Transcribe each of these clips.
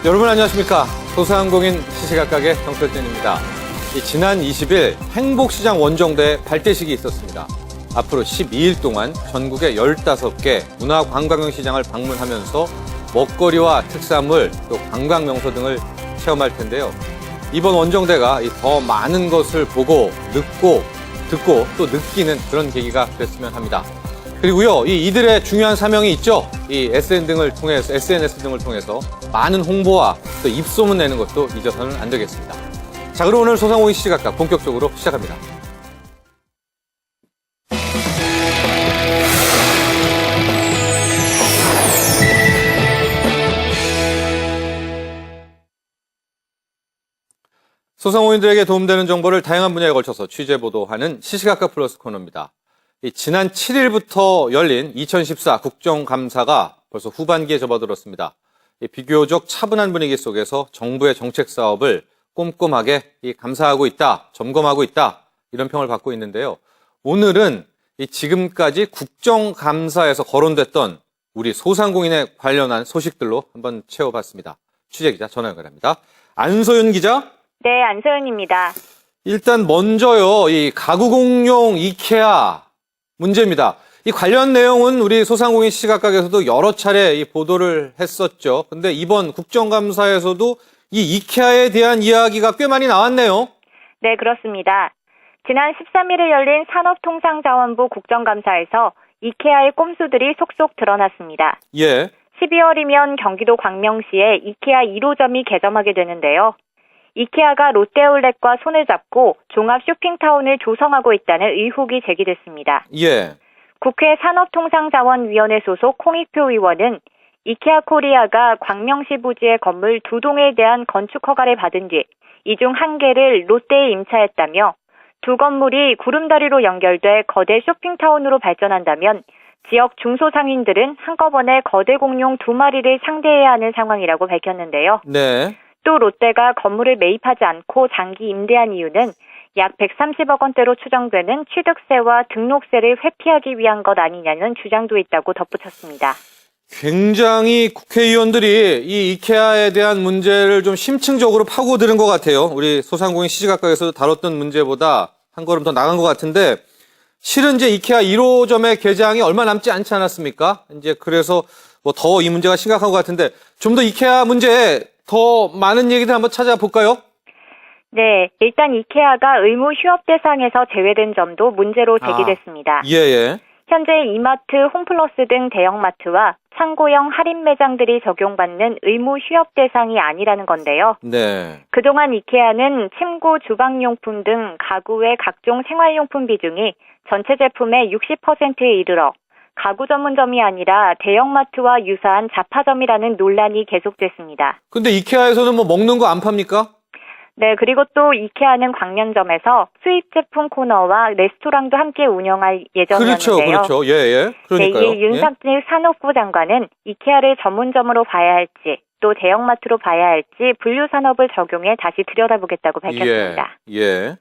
여러분 안녕하십니까. 소상공인 시시각각의 정철진입니다. 지난 20일 행복시장 원정대 발대식이 있었습니다. 앞으로 12일 동안 전국의 15개 문화관광시장을 방문하면서 먹거리와 특산물, 또 관광명소 등을 체험할 텐데요. 이번 원정대가 더 많은 것을 보고, 듣고 또 느끼는 그런 계기가 됐으면 합니다. 그리고요, 이들의 중요한 사명이 있죠. SNS 등을 통해서 많은 홍보와 또 입소문 내는 것도 잊어서는 안 되겠습니다. 자, 그럼 오늘 소상공인 시시각각 본격적으로 시작합니다. 소상공인들에게 도움되는 정보를 다양한 분야에 걸쳐서 취재 보도하는 시시각각 플러스 코너입니다. 지난 7일부터 열린 2014 국정감사가 벌써 후반기에 접어들었습니다. 비교적 차분한 분위기 속에서 정부의 정책 사업을 꼼꼼하게 감사하고 있다, 점검하고 있다, 이런 평을 받고 있는데요. 오늘은 지금까지 국정감사에서 거론됐던 우리 소상공인에 관련한 소식들로 한번 채워봤습니다. 취재기자 전화 연결합니다. 안소연 기자. 네, 안소연입니다. 일단 먼저요, 이 가구공용 이케아 문제입니다. 이 관련 내용은 우리 소상공인 시각각에서도 여러 차례 보도를 했었죠. 근데 이번 국정감사에서도 이 이케아에 대한 이야기가 꽤 많이 나왔네요. 네, 그렇습니다. 지난 13일에 열린 산업통상자원부 국정감사에서 이케아의 꼼수들이 속속 드러났습니다. 예. 12월이면 경기도 광명시에 이케아 1호점이 개점하게 되는데요. 이케아가 롯데아울렛과 손을 잡고 종합 쇼핑타운을 조성하고 있다는 의혹이 제기됐습니다. 예. 국회 산업통상자원위원회 소속 홍익표 의원은 이케아 코리아가 광명시 부지의 건물 2동에 대한 건축 허가를 받은 뒤 이 중 1개를 롯데에 임차했다며 두 건물이 구름다리로 연결돼 거대 쇼핑타운으로 발전한다면 지역 중소상인들은 한꺼번에 거대 공룡 2마리를 상대해야 하는 상황이라고 밝혔는데요. 네. 또 롯데가 건물을 매입하지 않고 장기 임대한 이유는 약 130억 원대로 추정되는 취득세와 등록세를 회피하기 위한 것 아니냐는 주장도 있다고 덧붙였습니다. 굉장히 국회의원들이 이 이케아에 대한 문제를 좀 심층적으로 파고드는 것 같아요. 우리 소상공인 시시각각에서 다뤘던 문제보다 한 걸음 더 나간 것 같은데, 실은 이제 이케아 1호점의 개장이 얼마 남지 않지 않았습니까? 이제 그래서 더 이 문제가 심각한 것 같은데, 좀 더 이케아 문제에 더 많은 얘기들 한번 찾아볼까요? 네, 일단 이케아가 의무 휴업 대상에서 제외된 점도 문제로 제기됐습니다. 예. 현재 이마트, 홈플러스 등 대형마트와 창고형 할인 매장들이 적용받는 의무 휴업 대상이 아니라는 건데요. 네. 그동안 이케아는 침구, 주방용품 등 가구의 각종 생활용품 비중이 전체 제품의 60%에 이르러 가구 전문점이 아니라 대형마트와 유사한 자파점이라는 논란이 계속됐습니다. 근데 이케아에서는 먹는 거 안 팝니까? 네, 그리고 또 이케아는 광명점에서 수입 제품 코너와 레스토랑도 함께 운영할 예정이었는데요. 그렇죠. 예. 그러니까요. 네, 이 윤석열 산업부 장관은 이케아를 전문점으로 봐야 할지 또 대형마트로 봐야 할지 분류 산업을 적용해 다시 들여다보겠다고 밝혔습니다. 예.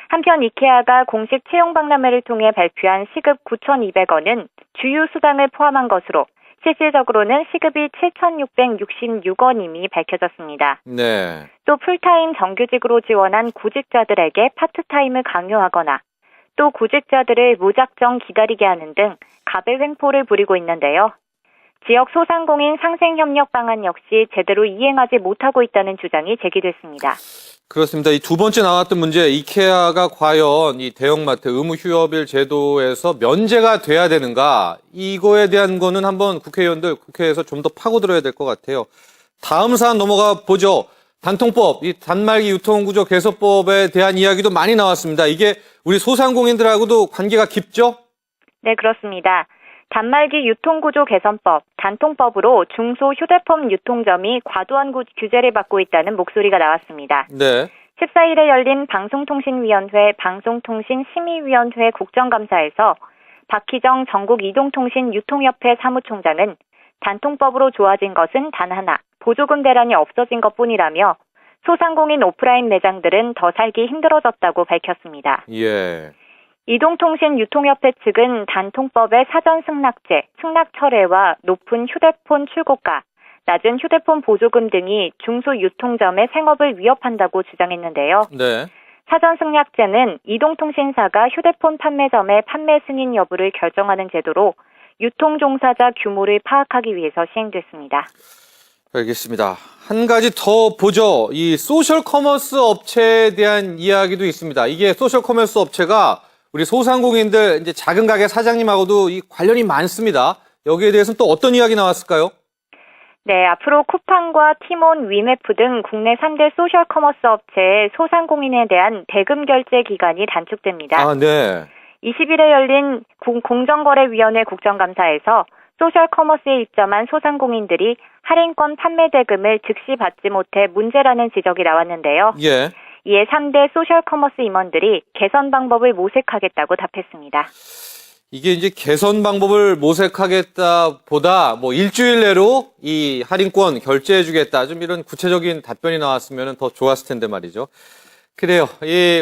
한편 이케아가 공식 채용 박람회를 통해 발표한 시급 9,200원은 주유 수당을 포함한 것으로 실질적으로는 시급이 7,666원임이 밝혀졌습니다. 네. 또 풀타임 정규직으로 지원한 구직자들에게 파트타임을 강요하거나 또 구직자들을 무작정 기다리게 하는 등 갑의 횡포를 부리고 있는데요. 지역 소상공인 상생협력 방안 역시 제대로 이행하지 못하고 있다는 주장이 제기됐습니다. 그렇습니다. 이 두 번째 나왔던 문제, 이케아가 과연 이 대형마트 의무 휴업일 제도에서 면제가 돼야 되는가, 이거에 대한 거는 한번 국회에서 좀 더 파고들어야 될 것 같아요. 다음 사안 넘어가 보죠. 단통법, 이 단말기 유통구조 개선법에 대한 이야기도 많이 나왔습니다. 이게 우리 소상공인들하고도 관계가 깊죠? 네, 그렇습니다. 단말기 유통구조 개선법, 단통법으로 중소 휴대폰 유통점이 과도한 규제를 받고 있다는 목소리가 나왔습니다. 네. 14일에 열린 방송통신위원회 방송통신심의위원회 국정감사에서 박희정 전국이동통신 유통협회 사무총장은 단통법으로 좋아진 것은 단 하나, 보조금 대란이 없어진 것뿐이라며 소상공인 오프라인 매장들은 더 살기 힘들어졌다고 밝혔습니다. 예. 이동통신 유통협회 측은 단통법의 사전 승낙제, 승낙 철회와 높은 휴대폰 출고가, 낮은 휴대폰 보조금 등이 중소유통점의 생업을 위협한다고 주장했는데요. 네. 사전승낙제는 이동통신사가 휴대폰 판매점의 판매 승인 여부를 결정하는 제도로 유통종사자 규모를 파악하기 위해서 시행됐습니다. 알겠습니다. 한 가지 더 보죠. 이 소셜 커머스 업체에 대한 이야기도 있습니다. 이게 소셜 커머스 업체가 우리 소상공인들, 이제 작은 가게 사장님하고도 이 관련이 많습니다. 여기에 대해서는 또 어떤 이야기 나왔을까요? 네, 앞으로 쿠팡과 티몬, 위메프 등 국내 3대 소셜 커머스 업체의 소상공인에 대한 대금 결제 기간이 단축됩니다. 아, 네. 20일에 열린 공정거래위원회 국정감사에서 소셜 커머스에 입점한 소상공인들이 할인권 판매 대금을 즉시 받지 못해 문제라는 지적이 나왔는데요. 예. 이에 3대 소셜 커머스 임원들이 개선 방법을 모색하겠다고 답했습니다. 이게 이제 개선 방법을 모색하겠다 보다 뭐 일주일 내로 이 할인권 결제해주겠다. 좀 이런 구체적인 답변이 나왔으면 더 좋았을 텐데 말이죠. 그래요.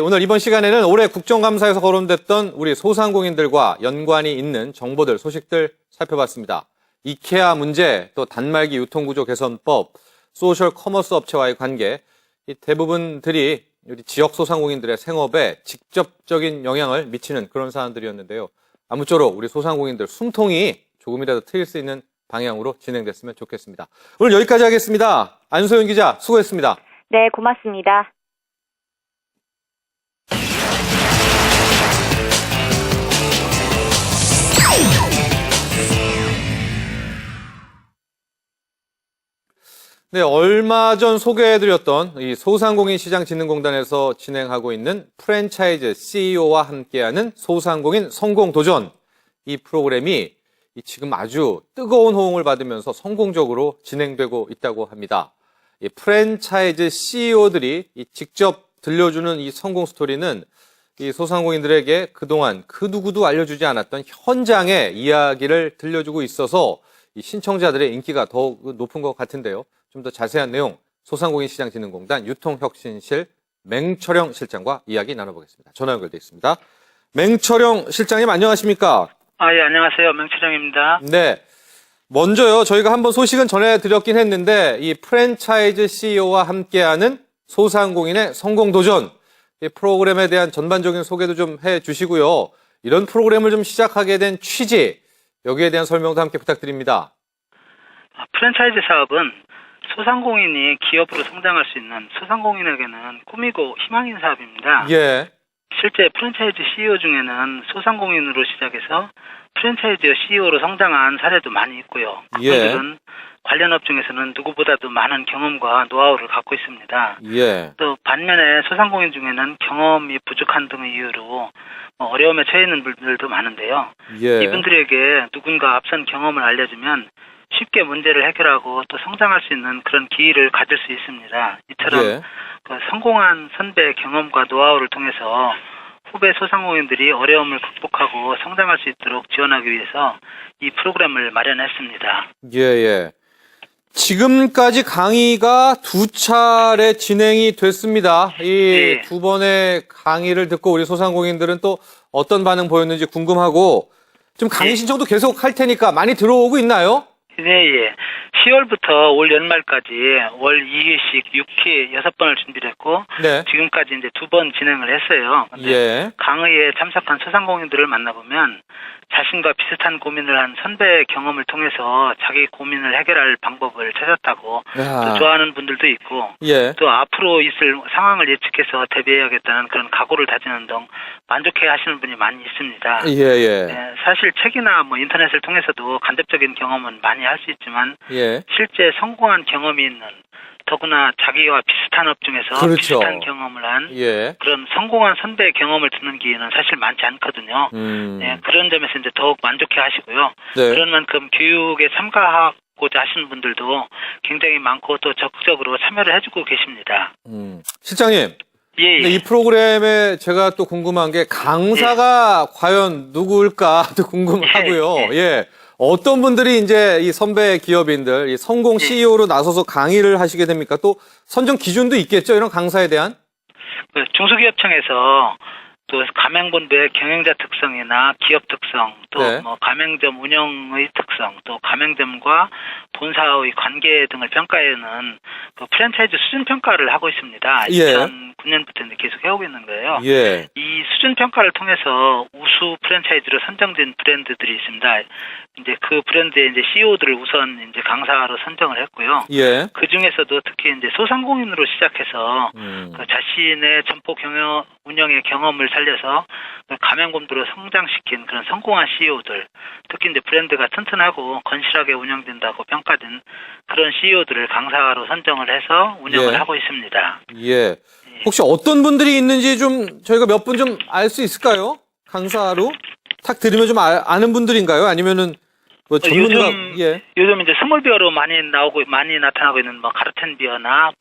오늘 이번 시간에는 올해 국정감사에서 거론됐던 우리 소상공인들과 연관이 있는 정보들, 소식들 살펴봤습니다. 이케아 문제, 또 단말기 유통구조 개선법, 소셜 커머스 업체와의 관계, 이 대부분들이 우리 지역 소상공인들의 생업에 직접적인 영향을 미치는 그런 사안들이었는데요. 아무쪼록 우리 소상공인들 숨통이 조금이라도 트일 수 있는 방향으로 진행됐으면 좋겠습니다. 오늘 여기까지 하겠습니다. 안소연 기자 수고했습니다. 네, 고맙습니다. 네, 얼마 전 소개해드렸던 이 소상공인시장진흥공단에서 진행하고 있는 프랜차이즈 CEO와 함께하는 소상공인 성공도전. 이 프로그램이 지금 아주 뜨거운 호응을 받으면서 성공적으로 진행되고 있다고 합니다. 이 프랜차이즈 CEO들이 직접 들려주는 이 성공 스토리는 이 소상공인들에게 그동안 그 누구도 알려주지 않았던 현장의 이야기를 들려주고 있어서 이 신청자들의 인기가 더욱 높은 것 같은데요. 좀 더 자세한 내용 소상공인시장진흥공단 유통혁신실 맹철영 실장과 이야기 나눠보겠습니다. 전화 연결돼 있습니다. 맹철영 실장님 안녕하십니까? 예, 안녕하세요. 명철영입니다. 네. 먼저요, 저희가 한번 소식은 전해드렸긴 했는데 이 프랜차이즈 CEO와 함께하는 소상공인의 성공도전 이 프로그램에 대한 전반적인 소개도 좀 해주시고요. 이런 프로그램을 좀 시작하게 된 취지, 여기에 대한 설명도 함께 부탁드립니다. 프랜차이즈 사업은 소상공인이 기업으로 성장할 수 있는 소상공인에게는 꿈이고 희망인 사업입니다. 예. 실제 프랜차이즈 CEO 중에는 소상공인으로 시작해서 프랜차이즈 CEO로 성장한 사례도 많이 있고요. 그분들은 관련 업종에서는 누구보다도 많은 경험과 노하우를 갖고 있습니다. 예. 또 반면에 소상공인 중에는 경험이 부족한 등의 이유로 어려움에 처해 있는 분들도 많은데요. 예. 이분들에게 누군가 앞선 경험을 알려주면 쉽게 문제를 해결하고 또 성장할 수 있는 그런 기회를 가질 수 있습니다. 이처럼 예. 그 성공한 선배의 경험과 노하우를 통해서 후배 소상공인들이 어려움을 극복하고 성장할 수 있도록 지원하기 위해서 이 프로그램을 마련했습니다. 예. 지금까지 강의가 2차례 진행이 됐습니다. 이 두 번의 강의를 듣고 우리 소상공인들은 또 어떤 반응 보였는지 궁금하고 지금 강의 신청도 계속 할 테니까 많이 들어오고 있나요? 네. 10월부터 올 연말까지 월 2회씩 6회 6번을 준비를 했고 네. 지금까지 이제 2번 진행을 했어요. 근데 예. 강의에 참석한 소상공인들을 만나보면 자신과 비슷한 고민을 한 선배의 경험을 통해서 자기 고민을 해결할 방법을 찾았다고 또 좋아하는 분들도 있고 예. 또 앞으로 있을 상황을 예측해서 대비해야겠다는 그런 각오를 다지는 등 만족해 하시는 분이 많이 있습니다. 예. 네, 사실 책이나 인터넷을 통해서도 간접적인 경험은 많이 할 수 있지만 예. 실제 성공한 경험이 있는 더구나 자기와 비슷한 업종에서 그렇죠. 비슷한 경험을 한 예. 그런 성공한 선배의 경험을 듣는 기회는 사실 많지 않거든요. 네, 그런 점에서 이제 더욱 만족해 하시고요. 네. 그런 만큼 교육에 참가하고자 하시는 분들도 굉장히 많고 또 적극적으로 참여를 해주고 계십니다. 실장님. 예. 근데 이 프로그램에 제가 또 궁금한 게 강사가 과연 누구일까 또 궁금하고요. 예. 어떤 분들이 이제 이 선배 기업인들, 이 성공 CEO로 나서서 강의를 하시게 됩니까? 또 선정 기준도 있겠죠? 이런 강사에 대한? 중소기업청에서 또 가맹본부의 경영자 특성이나 기업 특성, 또 네. 가맹점 운영의 특성 적극성, 또 가맹점과 본사의 관계 등을 평가하는 그 프랜차이즈 수준 평가를 하고 있습니다. 예. 2009년부터 이제 계속 해오고 있는 거예요. 예. 이 수준 평가를 통해서 우수 프랜차이즈로 선정된 브랜드들이 있습니다. 이제 그 브랜드의 이제 CEO들을 우선 이제 강사로 선정을 했고요. 예. 그 중에서도 특히 이제 소상공인으로 시작해서 그 자신의 점포 운영의 경험을 살려서 그 가맹점으로 성장시킨 그런 성공한 CEO들, 특히 이제 브랜드가 튼튼하고 건실하게 운영된다고 평가된 그런 CEO들을 강사로 선정을 해서 운영을 예. 하고 있습니다. 예. 혹시 어떤 분들이 있는지 좀 저희가 몇 분 좀 알 수 있을까요? 강사로 탁 들으면 좀 아는 분들인가요? 아니면은 뭐 전문가? 요즘 이제 스몰비어로 많이 나타나고 있는 뭐 가르텐 비어나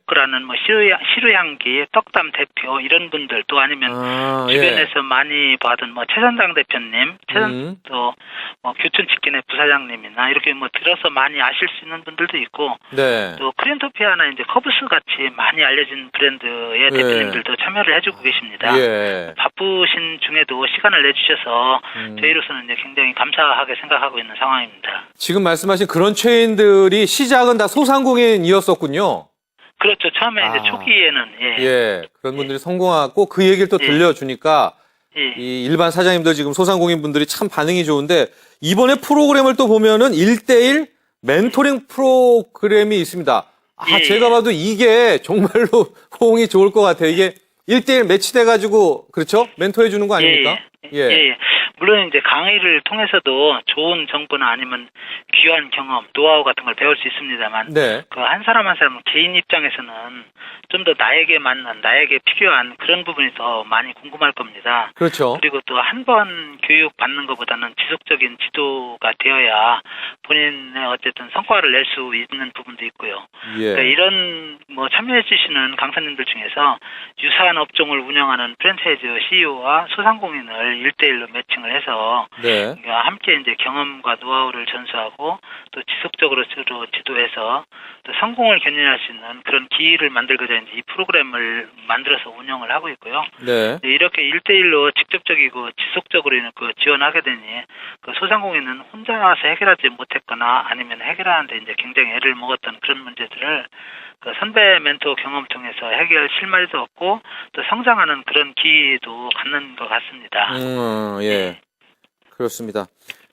떡라는 뭐 시루향기, 떡담 대표 이런 분들, 또 아니면 주변에서 많이 봐둔 뭐 최선당 대표님, 또 뭐 교촌치킨의 부사장님이나 이렇게 뭐 들어서 많이 아실 수 있는 분들도 있고, 네. 또 크린토피아나 이제 커브스 같이 많이 알려진 브랜드의 대표님들도 참여를 해주고 계십니다. 예. 바쁘신 중에도 시간을 내주셔서 저희로서는 이제 굉장히 감사하게 생각하고 있는 상황입니다. 지금 말씀하신 그런 체인들이 시작은 다 소상공인이었었군요. 그렇죠. 처음에 이제 초기에는 예. 그런 분들이 성공하고 그 얘기를 또 들려주니까 이 일반 사장님들 지금 소상공인 분들이 참 반응이 좋은데 이번에 프로그램을 또 보면은 1대1 멘토링 프로그램이 있습니다. 제가 봐도 이게 정말로 호응이 좋을 것 같아요. 이게 1대1 매치돼가지고 그렇죠? 멘토해 주는 거 아닙니까? 예. 물론 이제 강의를 통해서도 좋은 정보나 아니면 귀한 경험, 노하우 같은 걸 배울 수 있습니다만, 그 한 사람 한 사람 개인 입장에서는 좀 더 나에게 맞는, 나에게 필요한 그런 부분이 더 많이 궁금할 겁니다. 그렇죠. 그리고 또 한 번 교육 받는 것보다는 지속적인 지도가 되어야 본인의 어쨌든 성과를 낼 수 있는 부분도 있고요. 그러니까 이런 뭐 참여해 주시는 강사님들 중에서 유사한 업종을 운영하는 프랜차이즈 CEO와 소상공인을 1대1로 매칭을 해서 그러니까 함께 이제 경험과 노하우를 전수하고 또 지속적으로 지도해서 또 성공을 견인할 수 있는 그런 기회를 만들고자 이제 이 프로그램을 만들어서 운영을 하고 있고요. 이렇게 1대1로 직접적이고 지속적으로 그 지원하게 되니 그 소상공인은 혼자서 해결하지 못했거나 아니면 해결하는데 이제 굉장히 애를 먹었던 그런 문제들을 그 선배 멘토 경험 통해서 해결 실마리도 얻고 또 성장하는 그런 기회도 갖는 것 같습니다. 그렇습니다.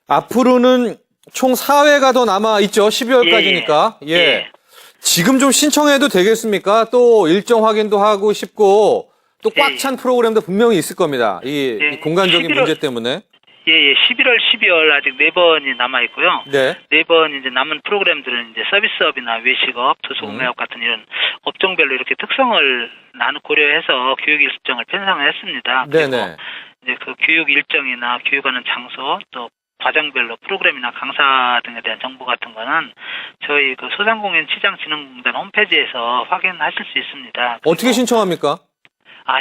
앞으로는 총 4회가 더 남아 있죠. 12월까지니까. 지금 좀 신청해도 되겠습니까? 또 일정 확인도 하고 싶고 또 꽉 찬 프로그램도 분명히 있을 겁니다. 이 공간적인 문제 때문에. 11월, 12월 아직 4번이 남아 있고요. 4번 이제 남은 프로그램들은 이제 서비스업이나 외식업, 도소구매업 같은 이런 업종별로 이렇게 특성을 고려해서 교육 일정을 편성을 했습니다. 그리고 이제 그 교육 일정이나 교육하는 장소, 또 과정별로 프로그램이나 강사 등에 대한 정보 같은 거는 저희 그 소상공인 시장진흥공단 홈페이지에서 확인하실 수 있습니다. 어떻게 신청합니까?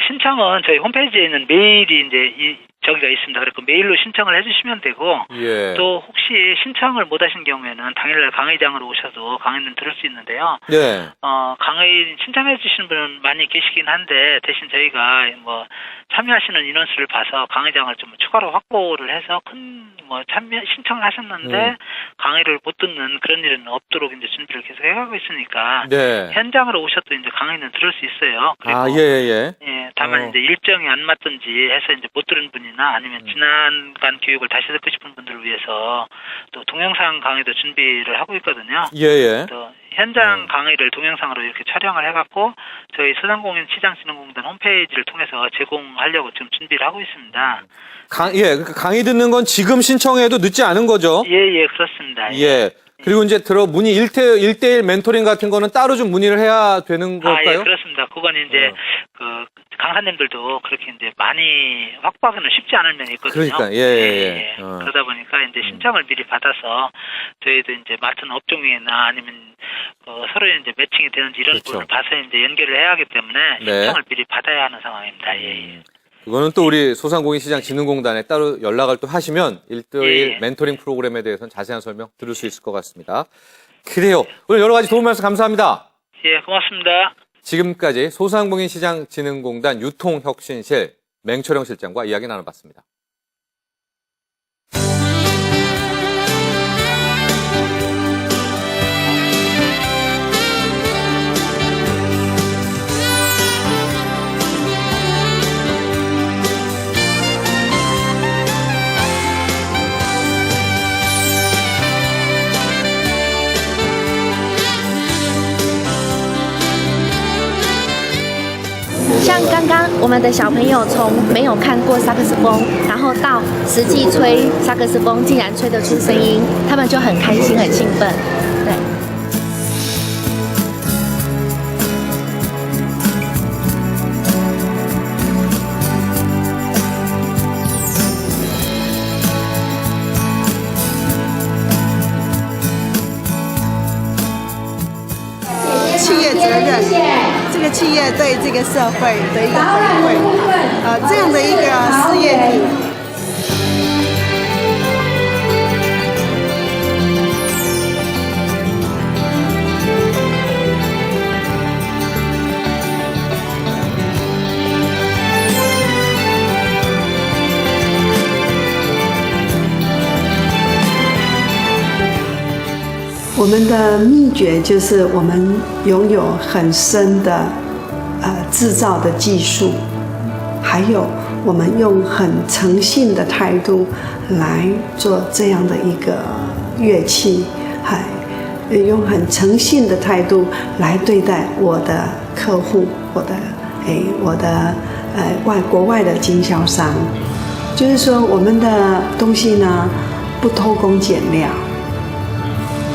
신청은 저희 홈페이지에 있는 메일이 이제 저기가 있습니다. 그래서 메일로 신청을 해주시면 되고, 또 혹시 신청을 못 하신 경우에는 당일날 강의장으로 오셔도 강의는 들을 수 있는데요. 강의 신청해 주시는 분은 많이 계시긴 한데, 대신 저희가 뭐 참여하시는 인원수를 봐서 강의장을 좀 추가로 확보를 해서 신청을 하셨는데 강의를 못 듣는 그런 일은 없도록 이제 준비를 계속 해가고 있으니까 현장으로 오셔도 이제 강의는 들을 수 있어요. 그리고 다만 이제 일정이 안 맞든지 해서 이제 못 들은 분이나 아니면 지난간 교육을 다시 듣고 싶은 분들을 위해서 또 동영상 강의도 준비를 하고 있거든요. 또 현장 강의를 동영상으로 이렇게 촬영을 해갖고 저희 소상공인 시장진흥공단 홈페이지를 통해서 제공하려고 지금 준비를 하고 있습니다. 강의 듣는 건 지금 신청해도 늦지 않은 거죠? 그렇습니다. 그리고 이제 문의 1대1 멘토링 같은 거는 따로 좀 문의를 해야 되는 걸까요? 그렇습니다. 그건 이제 그 강사님들도 그렇게 이제 많이 확보하기는 쉽지 않은 면이 있거든요. 그러다 보니까 이제 신청을 미리 받아서 저희도 이제 맡은 업종이나 아니면 서로 이제 매칭이 되는지 이런 부분을 봐서 이제 연결을 해야 하기 때문에 신청을 미리 받아야 하는 상황입니다. 그거는 또 우리 소상공인시장진흥공단에 따로 연락을 또 하시면 1대1 멘토링 프로그램에 대해서는 자세한 설명 들을 수 있을 것 같습니다. 그래요. 오늘 여러 가지 도움 말씀 감사합니다. 고맙습니다. 지금까지 소상공인시장진흥공단 유통혁신실 맹철영 실장과 이야기 나눠봤습니다. 像刚刚我们的小朋友从没有看过萨克斯风，然后到实际吹萨克斯风，竟然吹得出声音，他们就很开心、很兴奋。对。企业责任，这个企业对这个社会的一个回馈，这样的一个事业体。我们的秘诀就是我们拥有很深的制造的技术，还有我们用很诚信的态度来做这样的一个乐器，用很诚信的态度来对待我的客户，我的国外的经销商，就是说我们的东西呢不偷工减料。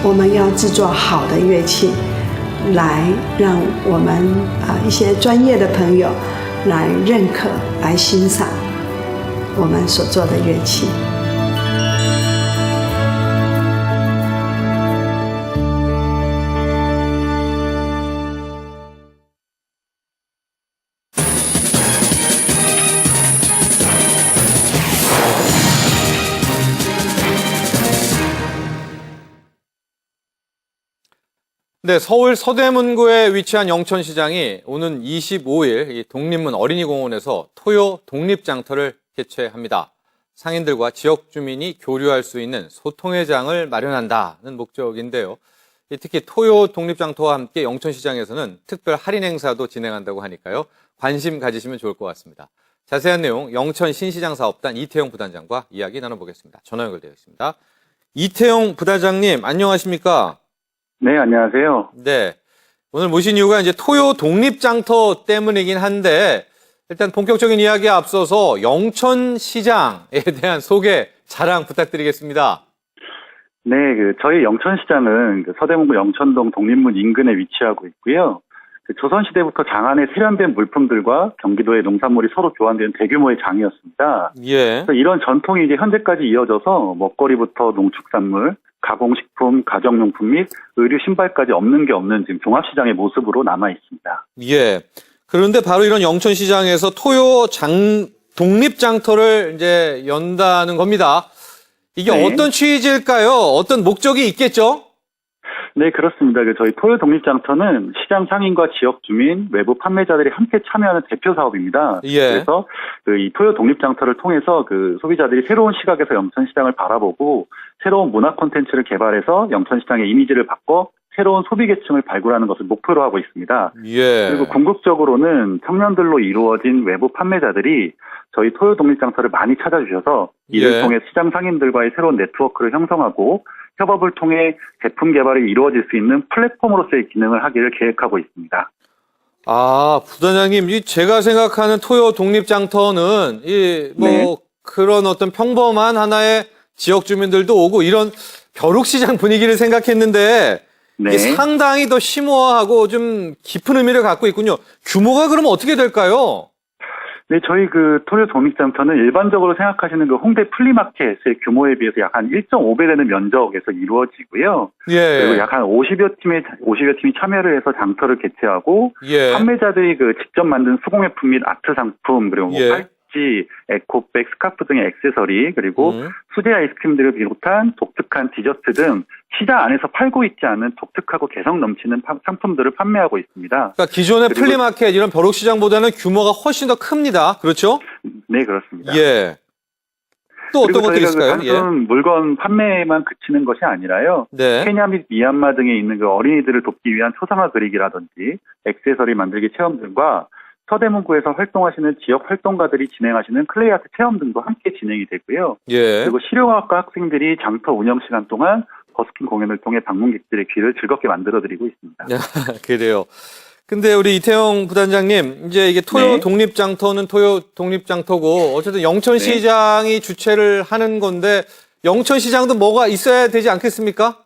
我们要制作好的乐器，来让我们一些专业的朋友来认可、来欣赏我们所做的乐器。네, 서울 서대문구에 위치한 영천시장이 오는 25일 이 독립문 어린이공원에서 토요 독립장터를 개최합니다. 상인들과 지역 주민이 교류할 수 있는 소통의 장을 마련한다는 목적인데요. 특히 토요 독립장터와 함께 영천시장에서는 특별 할인 행사도 진행한다고 하니까요. 관심 가지시면 좋을 것 같습니다. 자세한 내용 영천 신시장 사업단 이태용 부단장과 이야기 나눠보겠습니다. 전화 연결되어 있습니다. 이태용 부단장님, 안녕하십니까? 네, 안녕하세요. 네. 오늘 모신 이유가 이제 토요 독립장터 때문이긴 한데, 일단 본격적인 이야기에 앞서서 영천시장에 대한 소개, 자랑 부탁드리겠습니다. 네, 저희 영천시장은 서대문구 영천동 독립문 인근에 위치하고 있고요. 조선시대부터 장안에 세련된 물품들과 경기도의 농산물이 서로 교환되는 대규모의 장이었습니다. 예. 그래서 이런 전통이 이제 현재까지 이어져서 먹거리부터 농축산물, 가공식품, 가정용품 및 의류 신발까지 없는 게 없는 지금 종합시장의 모습으로 남아 있습니다. 예. 그런데 바로 이런 영천시장에서 토요 독립장터를 이제 연다는 겁니다. 이게 네. 어떤 취지일까요? 어떤 목적이 있겠죠? 네, 그렇습니다. 저희 토요 독립장터는 시장 상인과 지역 주민, 외부 판매자들이 함께 참여하는 대표 사업입니다. 예. 그래서 이 토요 독립장터를 통해서 소비자들이 새로운 시각에서 영천시장을 바라보고 새로운 문화 콘텐츠를 개발해서 영천시장의 이미지를 바꿔 새로운 소비 계층을 발굴하는 것을 목표로 하고 있습니다. 예. 그리고 궁극적으로는 청년들로 이루어진 외부 판매자들이 저희 토요 독립장터를 많이 찾아주셔서 이를 예. 통해 시장 상인들과의 새로운 네트워크를 형성하고 협업을 통해 제품 개발이 이루어질 수 있는 플랫폼으로서의 기능을 하기를 계획하고 있습니다. 아, 부단장님, 제가 생각하는 토요 독립장터는 네. 그런 어떤 평범한 하나의 지역 주민들도 오고 이런 벼룩시장 분위기를 생각했는데 네. 이게 상당히 더 심오하고 좀 깊은 의미를 갖고 있군요. 규모가 그러면 어떻게 될까요? 네, 저희 토요 독립장터는 일반적으로 생각하시는 홍대 플리마켓의 규모에 비해서 약 한 1.5배 되는 면적에서 이루어지고요. 예. 그리고 약 한 50여 팀이 참여를 해서 장터를 개최하고 예. 판매자들이 직접 만든 수공예품 및 아트 상품 그리고 예. 팔찌, 에코백, 스카프 등의 액세서리 그리고 수제 아이스크림들을 비롯한 독특한 디저트 등 시장 안에서 팔고 있지 않은 독특하고 개성 넘치는 상품들을 판매하고 있습니다. 그러니까 기존의 플리마켓 이런 벼룩시장보다는 규모가 훨씬 더 큽니다. 그렇죠? 네, 그렇습니다. 예. 또 어떤 것들이 있을까요? 단순 물건 판매만 그치는 것이 아니라요. 네. 케냐 및 미얀마 등에 있는 어린이들을 돕기 위한 초상화 그리기라든지 액세서리 만들기 체험 등과 서대문구에서 활동하시는 지역 활동가들이 진행하시는 클레이 아트 체험 등도 함께 진행이 되고요. 예. 그리고 실용학과 학생들이 장터 운영 시간 동안 버스킹 공연을 통해 방문객들의 귀를 즐겁게 만들어드리고 있습니다. 그래요. 근데 우리 이태영 부단장님, 이제 이게 토요 네. 독립장터는 토요 독립장터고, 어쨌든 영천시장이 주최를 하는 건데, 영천시장도 뭐가 있어야 되지 않겠습니까?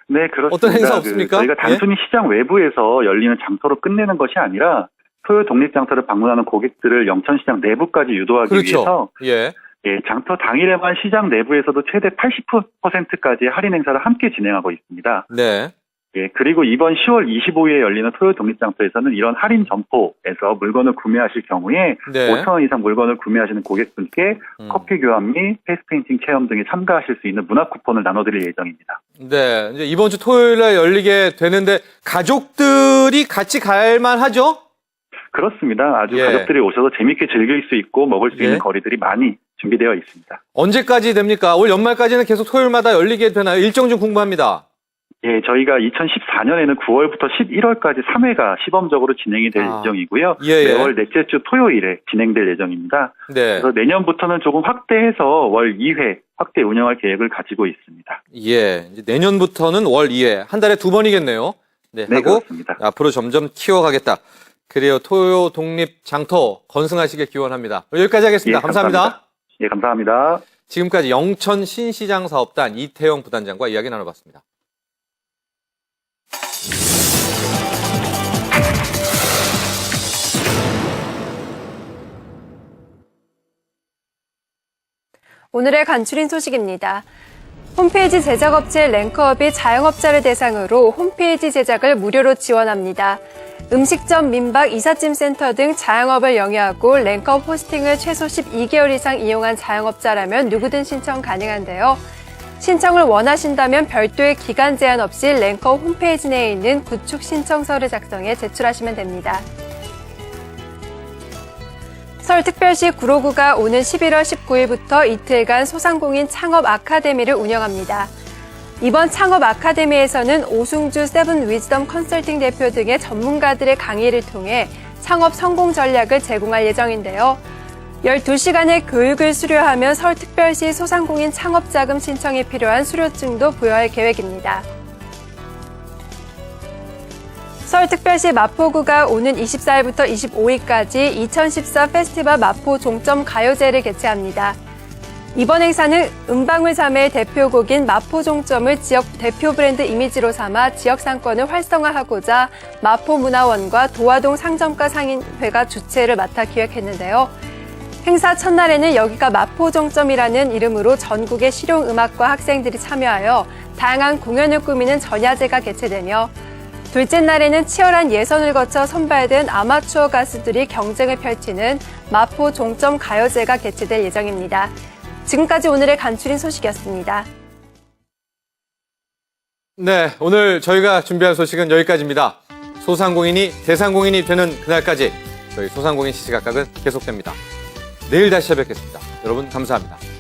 네, 그렇습니다. 어떤 행사 없습니까? 저희가 단순히 시장 외부에서 열리는 장터로 끝내는 것이 아니라 토요 독립장터를 방문하는 고객들을 영천시장 내부까지 유도하기 그렇죠. 위해서 예. 예, 장터 당일에만 시장 내부에서도 최대 80%까지의 할인 행사를 함께 진행하고 있습니다. 네. 예, 그리고 이번 10월 25일에 열리는 토요 독립장터에서는 이런 할인 점포에서 물건을 구매하실 경우에 네. 5,000원 이상 물건을 구매하시는 고객분께 커피 교환 및 페이스 페인팅 체험 등에 참가하실 수 있는 문화 쿠폰을 나눠드릴 예정입니다. 네. 이제 이번 주 토요일에 열리게 되는데, 가족들이 같이 갈만 하죠? 그렇습니다. 아주 예. 가족들이 오셔서 재밌게 즐길 수 있고 먹을 수 예. 있는 거리들이 많이 준비되어 있습니다. 언제까지 됩니까? 올 연말까지는 계속 토요일마다 열리게 되나요? 일정 좀 궁금합니다. 예, 저희가 2014년에는 9월부터 11월까지 3회가 시범적으로 진행이 될 예정이고요. 예. 매월 넷째 주 토요일에 진행될 예정입니다. 네. 그래서 내년부터는 조금 확대해서 월 2회 확대 운영할 계획을 가지고 있습니다. 예. 이제 내년부터는 월 2회, 한 달에 2번이겠네요. 네. 네, 하고 그렇습니다. 앞으로 점점 키워가겠다. 그래요. 토요 독립 장터 건승하시길 기원합니다. 여기까지 하겠습니다. 예, 감사합니다. 예, 감사합니다. 지금까지 영천 신시장 사업단 이태영 부단장과 이야기 나눠봤습니다. 오늘의 간추린 소식입니다. 홈페이지 제작업체 랭크업이 자영업자를 대상으로 홈페이지 제작을 무료로 지원합니다. 음식점, 민박, 이삿짐 센터 등 자영업을 영위하고 랭크업 호스팅을 최소 12개월 이상 이용한 자영업자라면 누구든 신청 가능한데요. 신청을 원하신다면 별도의 기간 제한 없이 랭크업 홈페이지 내에 있는 구축 신청서를 작성해 제출하시면 됩니다. 서울특별시 구로구가 오는 11월 19일부터 이틀간 소상공인 창업 아카데미를 운영합니다. 이번 창업 아카데미에서는 오승주 세븐 위즈덤 컨설팅 대표 등의 전문가들의 강의를 통해 창업 성공 전략을 제공할 예정인데요. 12시간의 교육을 수료하면 서울특별시 소상공인 창업자금 신청에 필요한 수료증도 부여할 계획입니다. 서울특별시 마포구가 오는 24일부터 25일까지 2014 페스티벌 마포 종점 가요제를 개최합니다. 이번 행사는 음방울 자매의 대표곡인 마포 종점을 지역 대표 브랜드 이미지로 삼아 지역 상권을 활성화하고자 마포문화원과 도화동 상점가 상인회가 주최를 맡아 기획했는데요. 행사 첫날에는 여기가 마포 종점이라는 이름으로 전국의 실용음악과 학생들이 참여하여 다양한 공연을 꾸미는 전야제가 개최되며 둘째 날에는 치열한 예선을 거쳐 선발된 아마추어 가수들이 경쟁을 펼치는 마포 종점 가요제가 개최될 예정입니다. 지금까지 오늘의 간추린 소식이었습니다. 네, 오늘 저희가 준비한 소식은 여기까지입니다. 소상공인이 대상공인이 되는 그날까지 저희 소상공인 시시각각은 계속됩니다. 내일 다시 찾아뵙겠습니다. 여러분 감사합니다.